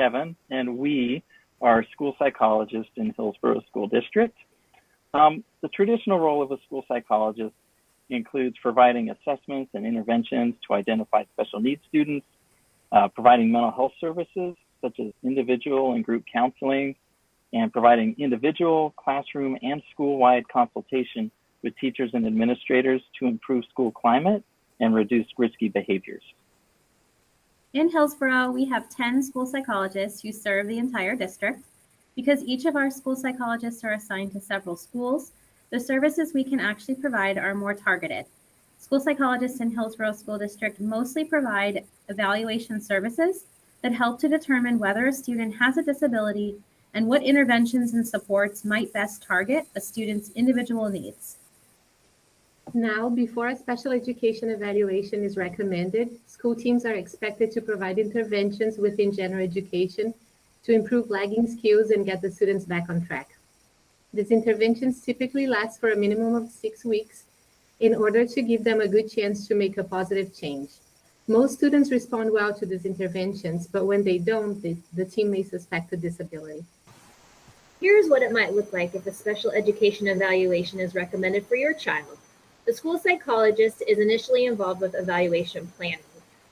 Kevin, and we are school psychologists in Hillsborough School District. The traditional role of a school psychologist includes providing assessments and interventions to identify special needs students, providing mental health services such as individual and group counseling, and providing individual, classroom, and school-wide consultation with teachers and administrators to improve school climate and reduce risky behaviors. In Hillsborough, we have 10 school psychologists who serve the entire district. Because each of our school psychologists are assigned to several schools, the services we can actually provide are more targeted. School psychologists in Hillsborough School District mostly provide evaluation services that help to determine whether a student has a disability and what interventions and supports might best target a student's individual needs. Now, before a special education evaluation is recommended, school teams are expected to provide interventions within general education to improve lagging skills and get the students back on track. These interventions typically last for a minimum of 6 weeks in order to give them a good chance to make a positive change. Most students respond well to these interventions, but when they don't, the team may suspect a disability. Here's what it might look like if a special education evaluation is recommended for your child. The school psychologist is initially involved with evaluation planning.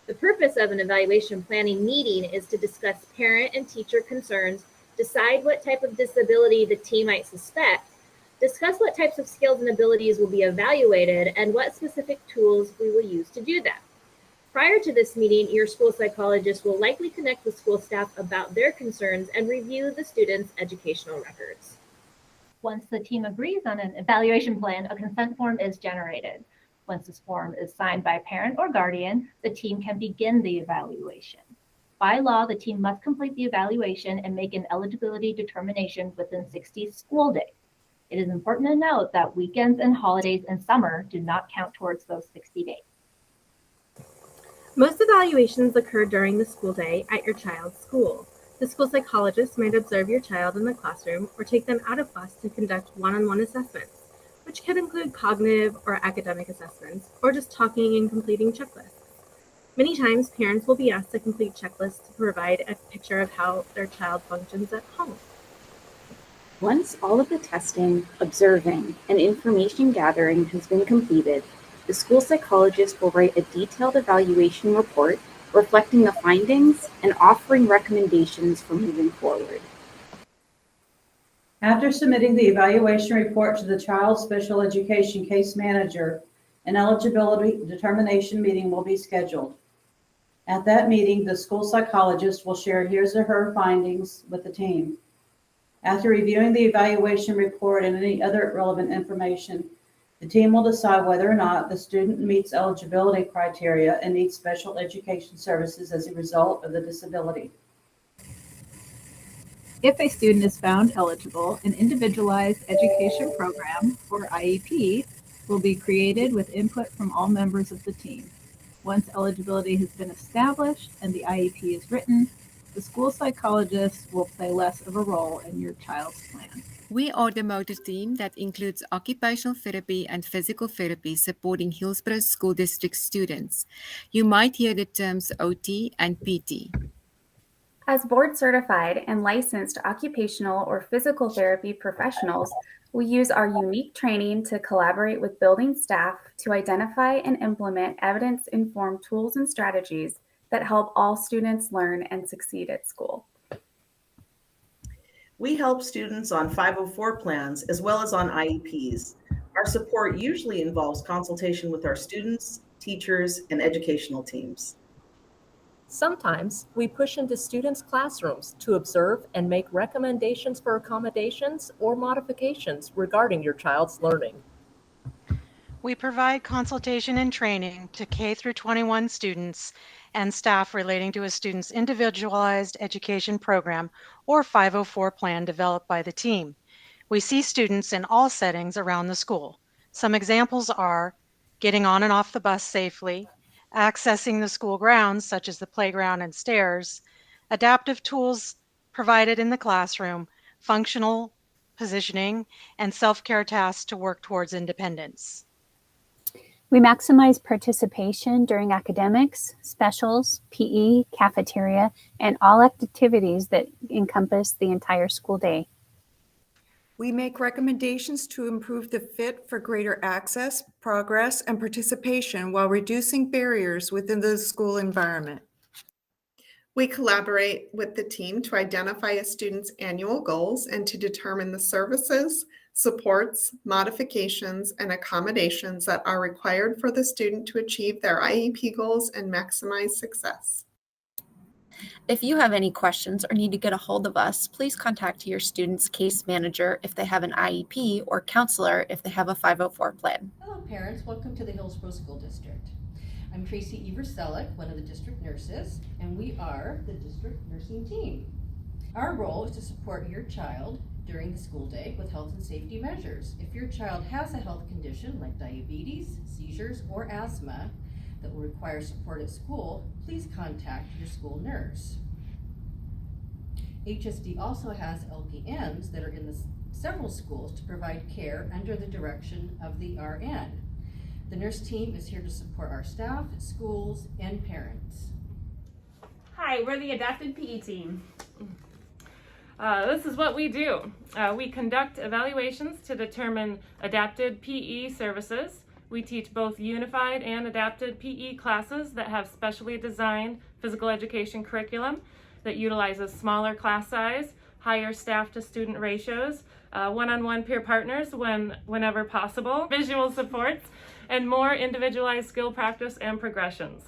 The purpose of an evaluation planning meeting is to discuss parent and teacher concerns, decide what type of disability the team might suspect, discuss what types of skills and abilities will be evaluated, and what specific tools we will use to do that. Prior to this meeting, your school psychologist will likely connect with school staff about their concerns and review the students' educational records. Once the team agrees on an evaluation plan, a consent form is generated. Once this form is signed by a parent or guardian, the team can begin the evaluation. By law, the team must complete the evaluation and make an eligibility determination within 60 school days. It is important to note that weekends and holidays and summer do not count towards those 60 days. Most evaluations occur during the school day at your child's school. The school psychologist might observe your child in the classroom or take them out of class to conduct one-on-one assessments, which can include cognitive or academic assessments, or just talking and completing checklists. Many times, parents will be asked to complete checklists to provide a picture of how their child functions at home. Once all of the testing, observing, and information gathering has been completed, the school psychologist will write a detailed evaluation report reflecting the findings and offering recommendations for moving forward. After submitting the evaluation report to the child special education case manager, an eligibility determination meeting will be scheduled. At that meeting, the school psychologist will share his or her findings with the team. After reviewing the evaluation report and any other relevant information, the team will decide whether or not the student meets eligibility criteria and needs special education services as a result of the disability. If a student is found eligible, an individualized education program, or IEP, will be created with input from all members of the team. Once eligibility has been established and the IEP is written, the school psychologist will play less of a role in your child's plan. We are the motor team that includes occupational therapy and physical therapy supporting Hillsborough School District students. You might hear the terms OT and PT. As board certified and licensed occupational or physical therapy professionals, we use our unique training to collaborate with building staff to identify and implement evidence-informed tools and strategies that help all students learn and succeed at school. We help students on 504 plans as well as on IEPs. Our support usually involves consultation with our students, teachers, and educational teams. Sometimes we push into students' classrooms to observe and make recommendations for accommodations or modifications regarding your child's learning. We provide consultation and training to K through 21 students and staff relating to a student's individualized education program or 504 plan developed by the team. We see students in all settings around the school. Some examples are getting on and off the bus safely, accessing the school grounds such as the playground and stairs, adaptive tools provided in the classroom, functional positioning, and self-care tasks to work towards independence. We maximize participation during academics, specials, PE, cafeteria, and all activities that encompass the entire school day. We make recommendations to improve the fit for greater access, progress, and participation while reducing barriers within the school environment. We collaborate with the team to identify a student's annual goals and to determine the services, supports, modifications, and accommodations that are required for the student to achieve their IEP goals and maximize success. If you have any questions or need to get a hold of us, please contact your student's case manager if they have an IEP or counselor if they have a 504 plan. Hello parents, welcome to the Hillsborough School District. I'm Tracy Evers-Selleck, one of the district nurses, and we are the district nursing team. Our role is to support your child during the school day with health and safety measures. If your child has a health condition like diabetes, seizures, or asthma that will require support at school, please contact your school nurse. HSD also has LPNs that are in several schools to provide care under the direction of the RN. The nurse team is here to support our staff, schools, and parents. Hi, we're the Adapted PE team. This is what we do. We conduct evaluations to determine adapted PE services. We teach both unified and adapted PE classes that have specially designed physical education curriculum that utilizes smaller class size, higher staff to student ratios, one-on-one peer partners whenever possible, visual supports, and more individualized skill practice and progressions.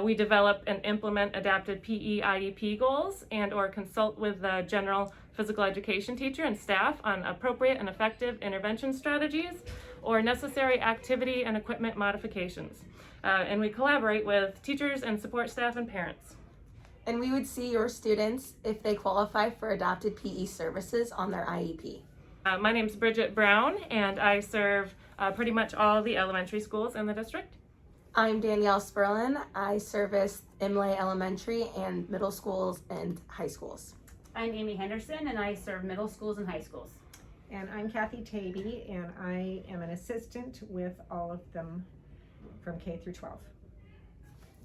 We develop and implement adapted PE IEP goals and or consult with the general physical education teacher and staff on appropriate and effective intervention strategies or necessary activity and equipment modifications. And we collaborate with teachers and support staff and parents. And we would see your students if they qualify for adapted PE services on their IEP. My name's Bridget Brown, and I serve pretty much all the elementary schools in the district. I'm Danielle Sperlin. I service Imlay Elementary and middle schools and high schools. I'm Amy Henderson, and I serve middle schools and high schools. And I'm Kathy Taby, and I am an assistant with all of them from K through 12.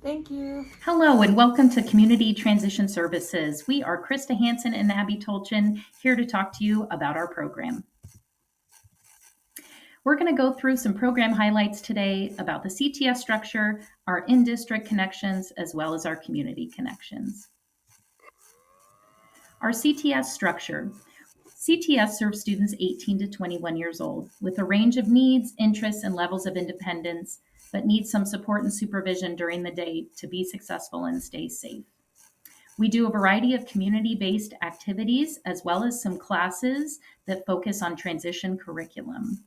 Thank you. Hello and welcome to Community Transition Services. We are Krista Hansen and Abby Tolchin here to talk to you about our program. We're going to go through some program highlights today about the CTS structure, our in-district connections, as well as our community connections. Our CTS structure. CTS serves students 18 to 21 years old with a range of needs, interests, and levels of independence, but needs some support and supervision during the day to be successful and stay safe. We do a variety of community-based activities as well as some classes that focus on transition curriculum.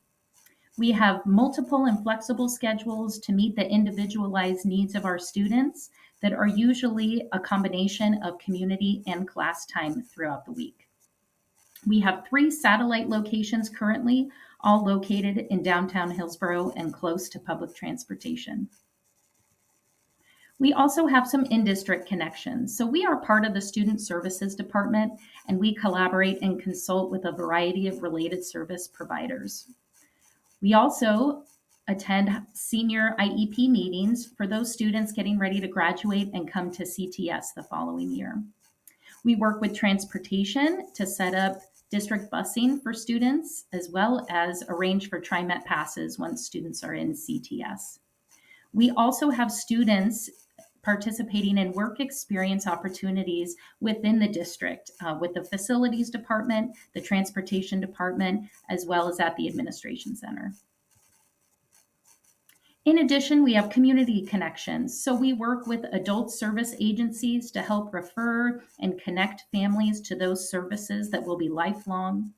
We have multiple and flexible schedules to meet the individualized needs of our students that are usually a combination of community and class time throughout the week. We have 3 satellite locations currently, all located in downtown Hillsborough and close to public transportation. We also have some in-district connections. So we are part of the Student Services Department, and we collaborate and consult with a variety of related service providers. We also attend senior IEP meetings for those students getting ready to graduate and come to CTS the following year. We work with transportation to set up district busing for students, as well as arrange for TriMet passes once students are in CTS. We also have students participating in work experience opportunities within the district with the facilities department, the transportation department, as well as at the administration center. In addition, we have community connections. So we work with adult service agencies to help refer and connect families to those services that will be lifelong.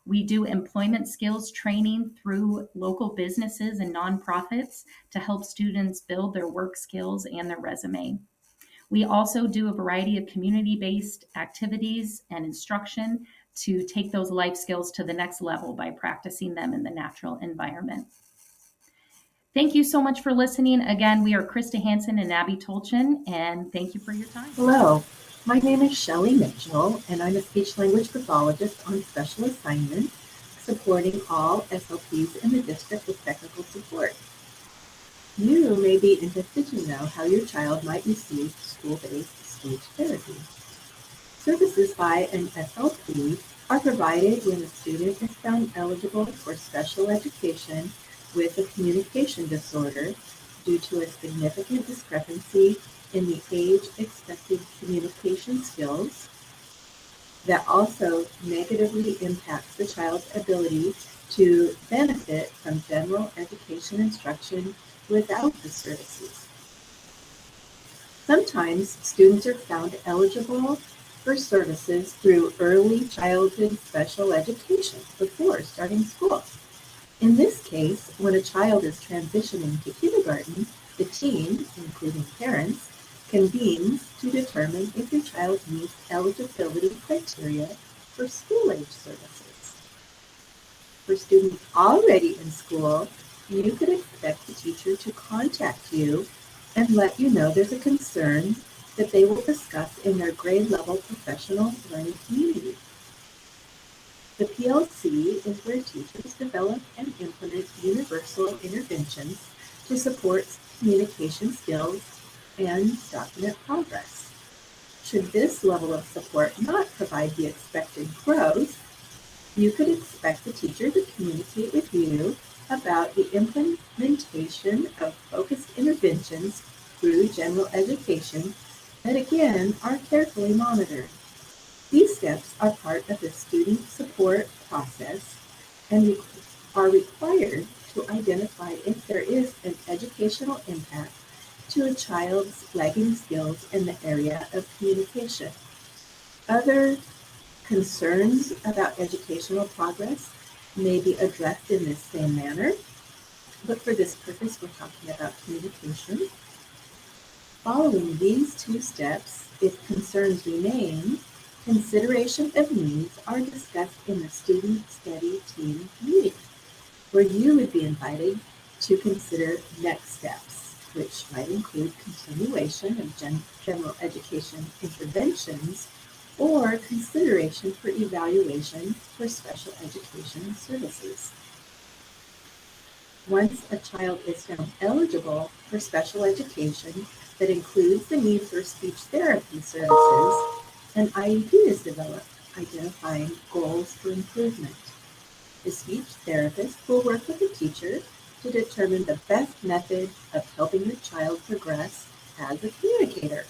We do employment skills training through local businesses and nonprofits to help students build their work skills and their resume. We also do a variety of community-based activities and instruction to take those life skills to the next level by practicing them in the natural environment. Thank you so much for listening. Again, we are Krista Hansen and Abby Tolchin, and thank you for your time. Hello, my name is Shelley Mitchell, and I'm a speech-language pathologist on special assignment, supporting all SLPs in the district with technical support. You may be interested to know how your child might receive school-based speech therapy. Services by an SLP are provided when a student is found eligible for special education with a communication disorder due to a significant discrepancy in the age-expected communication skills that also negatively impacts the child's ability to benefit from general education instruction without the services. Sometimes students are found eligible for services through early childhood special education before starting school. In this case, when a child is transitioning to kindergarten, the team, including parents, convenes to determine if your child meets eligibility criteria for school-age services. For students already in school, you could expect the teacher to contact you and let you know there's a concern that they will discuss in their grade level professional learning community. The PLC is where teachers develop and implement universal interventions to support communication skills and document progress. Should this level of support not provide the expected growth, you could expect the teacher to communicate with you about the implementation of focused interventions through general education that again are carefully monitored. These steps are part of the student support process and are required to identify if there is an educational impact to a child's lagging skills in the area of communication. Other concerns about educational progress may be addressed in this same manner, but for this purpose, we're talking about communication. Following these two steps, if concerns remain, consideration of needs are discussed in the student study team meeting, where you would be invited to consider next steps, which might include continuation of general education interventions or consideration for evaluation for special education services. Once a child is found eligible for special education that includes the need for speech therapy services, an IEP is developed, identifying goals for improvement. The speech therapist will work with the teacher to determine the best method of helping the child progress as a communicator.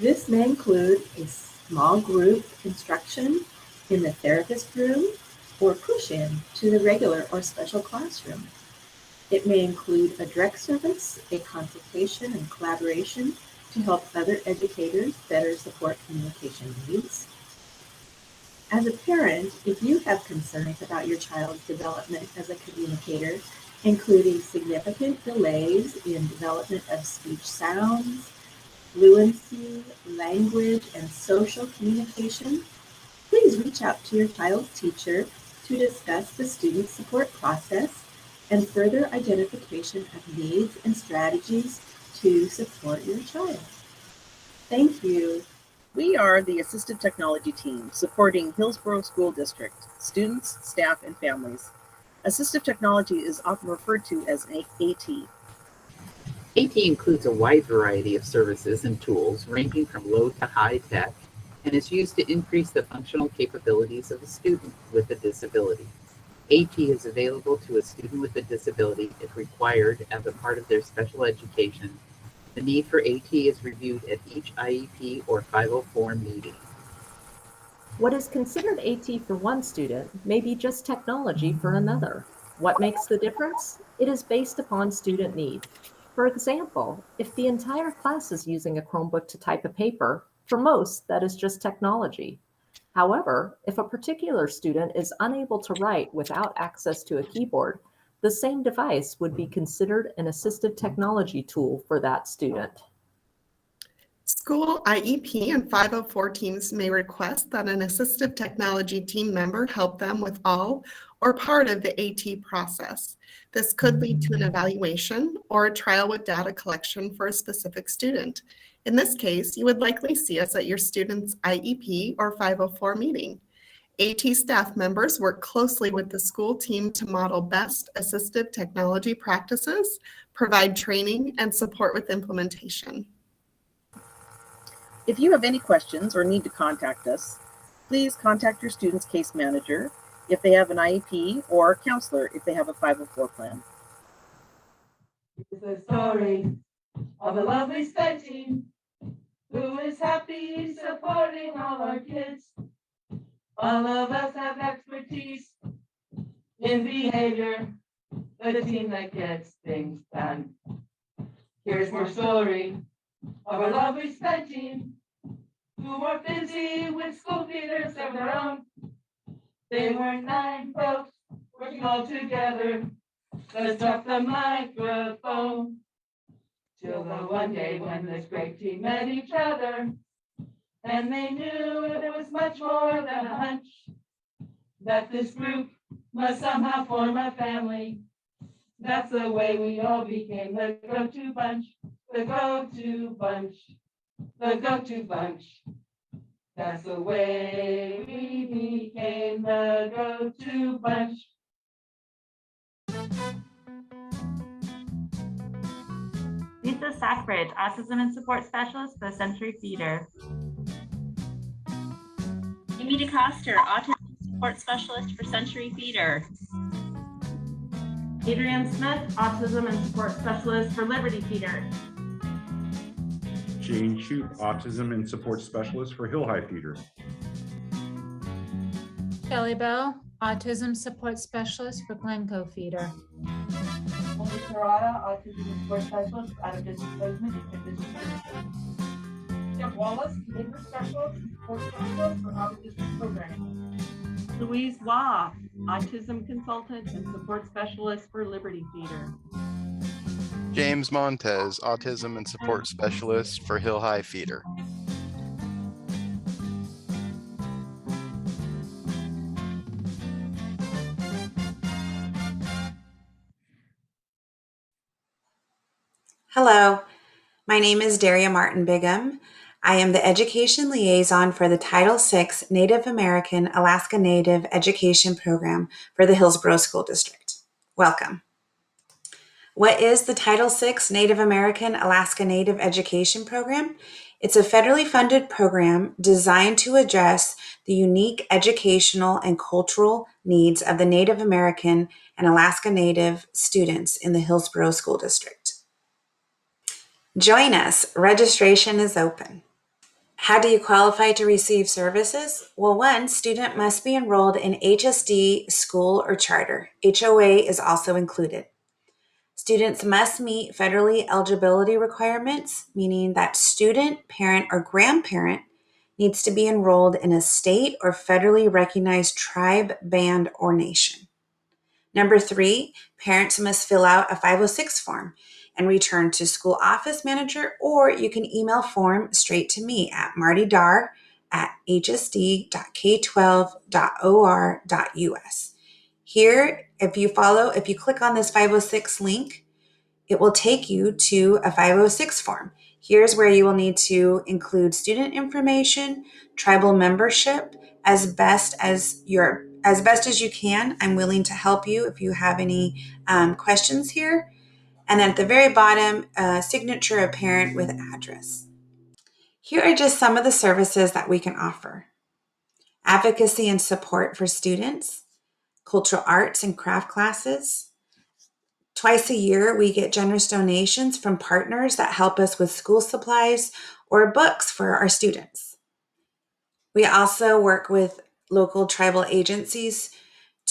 This may include a small group instruction in the therapist room or push-in to the regular or special classroom. It may include a direct service, a consultation and collaboration to help other educators better support communication needs. As a parent, if you have concerns about your child's development as a communicator, including significant delays in development of speech sounds, fluency, language, and social communication, please reach out to your child's teacher to discuss the student support process and further identification of needs and strategies to support your child. Thank you. We are the Assistive Technology team supporting Hillsborough School District, students, staff, and families. Assistive Technology is often referred to as AT. AT includes a wide variety of services and tools ranging from low to high tech and is used to increase the functional capabilities of a student with a disability. AT is available to a student with a disability if required as a part of their special education. The need for AT is reviewed at each IEP or 504 meeting. What is considered AT for one student may be just technology for another. What makes the difference? It is based upon student need. For example, if the entire class is using a Chromebook to type a paper, for most, that is just technology. However, if a particular student is unable to write without access to a keyboard, the same device would be considered an assistive technology tool for that student. School IEP and 504 teams may request that an assistive technology team member help them with all or part of the AT process. This could lead to an evaluation or a trial with data collection for a specific student. In this case, you would likely see us at your student's IEP or 504 meeting. AT staff members work closely with the school team to model best assistive technology practices, provide training, and support with implementation. If you have any questions or need to contact us, please contact your student's case manager if they have an IEP or counselor if they have a 504 plan. It's the story of a lovely SPED team who is happy supporting all our kids. All of us have expertise in behavior, the team that gets things done. Here's more story of a lovely SPED team who are busy with school theaters of their own. They were 9 folks working all together. Let's drop the microphone. Till the one day when this great team met each other, and they knew it was much more than a hunch, that this group must somehow form a family. That's the way we all became the go-to bunch, the go-to bunch, the go-to bunch. That's the way we became the go-to bunch. Lisa Sackbridge, Autism and Support Specialist for the Century Feeder. Amy DeCoster, Autism and Support Specialist for Century Feeder. Adrienne Smith, Autism and Support Specialist for Liberty Feeder. Jane Shute, Autism and Support Specialist for Hill High Feeder. Kelly Bell, Autism Support Specialist for Glencoe Feeder. Molly Serrata, Autism and Support Specialist for Out of District Placement and District Services. Jeff Wallace, Behavior Specialist and Support Specialist for Out of District Programming. Louise Waugh, Autism Consultant and Support Specialist for Liberty Feeder. James Montez, Autism and Support Specialist for Hill High Feeder. Hello, my name is Daria Martin Bigham. I am the Education Liaison for the Title VI Native American Alaska Native Education Program for the Hillsborough School District. Welcome. What is the Title VI Native American Alaska Native Education Program? It's a federally funded program designed to address the unique educational and cultural needs of the Native American and Alaska Native students in the Hillsborough School District. Join us. Registration is open. How do you qualify to receive services? Well, one student must be enrolled in HSD, school, or charter. HOA is also included. Students must meet federally eligibility requirements, meaning that student, parent, or grandparent needs to be enrolled in a state or federally recognized tribe, band, or nation. Number 3, parents must fill out a 506 form and return to school office manager, or you can email form straight to me at martydar@hsd.k12.or.us. Here, if you click on this 506 link, it will take you to a 506 form. Here's where you will need to include student information, tribal membership, as best as you can. I'm willing to help you if you have any questions here. And then at the very bottom, a signature of parent with address. Here are just some of the services that we can offer. Advocacy and support for students, cultural arts and craft classes. Twice a year, we get generous donations from partners that help us with school supplies or books for our students. We also work with local tribal agencies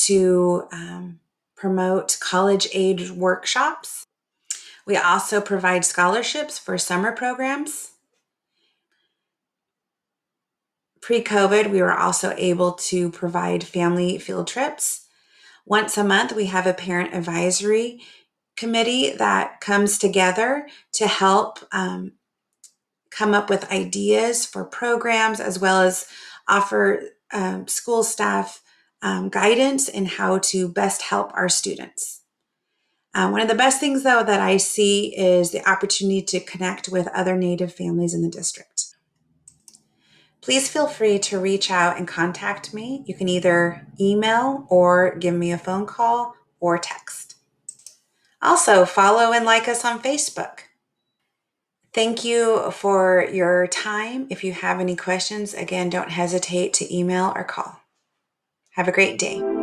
to promote college-age workshops. We also provide scholarships for summer programs. Pre-COVID, we were also able to provide family field trips. Once a month, we have a parent advisory committee that comes together to help come up with ideas for programs, as well as offer school staff guidance in how to best help our students. One of the best things, though, that I see is the opportunity to connect with other Native families in the district. please feel free to reach out and contact me. You can either email or give me a phone call or text. Also, follow and like us on Facebook. Thank you for your time. If you have any questions, again, don't hesitate to email or call. Have a great day.